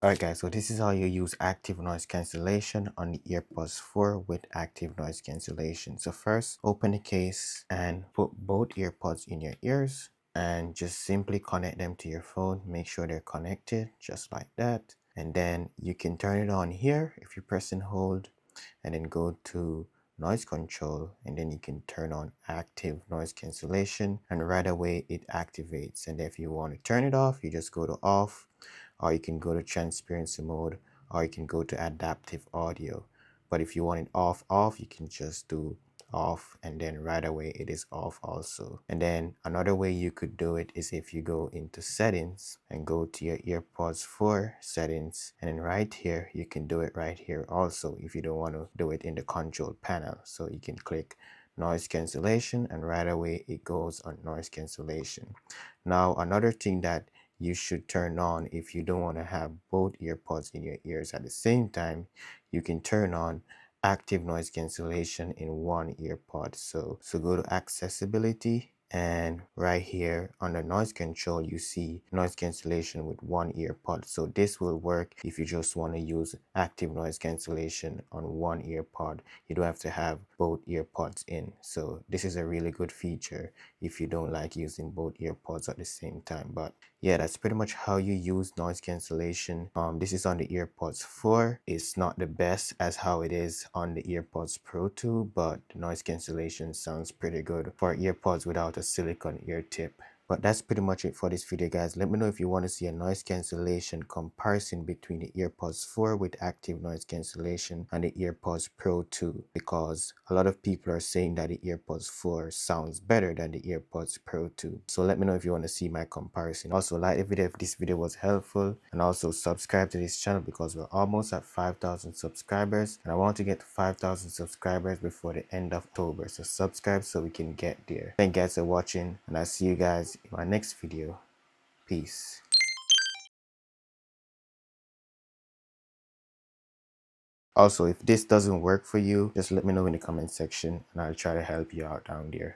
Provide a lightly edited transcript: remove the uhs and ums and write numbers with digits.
Alright guys, so this is how you use active noise cancellation on the AirPods 4 with active noise cancellation. So first, open the case and put both AirPods in your ears and just simply connect them to your phone. Make sure they're connected just like that. And then you can turn it on here if you press and hold, and then go to noise control, and then you can turn on active noise cancellation, and right away it activates. And if you want to turn it off, you just go to off, or you can go to transparency mode, or you can go to adaptive audio. But if you want it off, you can just do off, and then right away it is off also. And then another way you could do it is if you go into settings and go to your AirPods 4 settings, and then right here you can do it right here also if you don't want to do it in the control panel. So you can click noise cancellation, and right away it goes on noise cancellation. Now another thing that you should turn on if you don't want to have both earpods in your ears at the same time, you can turn on active noise cancellation in one earpod. So go to accessibility, and right here under noise control you see noise cancellation with one earpod. So this will work if you just want to use active noise cancellation on one earpod. You don't have to have both earpods in. So this is a really good feature if you don't like using both earpods at the same time. But yeah, that's pretty much how you use noise cancellation. This is on the AirPods 4. It's not the best as how it is on the AirPods Pro 2, but the noise cancellation sounds pretty good for AirPods without a silicone ear tip. But that's pretty much it for this video, guys. Let me know if you want to see a noise cancellation comparison between the AirPods 4 with active noise cancellation and the AirPods Pro 2, because a lot of people are saying that the AirPods 4 sounds better than the AirPods Pro 2. So let me know if you want to see my comparison. Also like the video if this video was helpful, and also subscribe to this channel because we're almost at 5,000 subscribers, and I want to get to 5,000 subscribers before the end of October. So subscribe so we can get there. Thank you guys for watching, and I'll see you guys in my next video. Peace. Also, if this doesn't work for you, just let me know in the comment section and I'll try to help you out down there.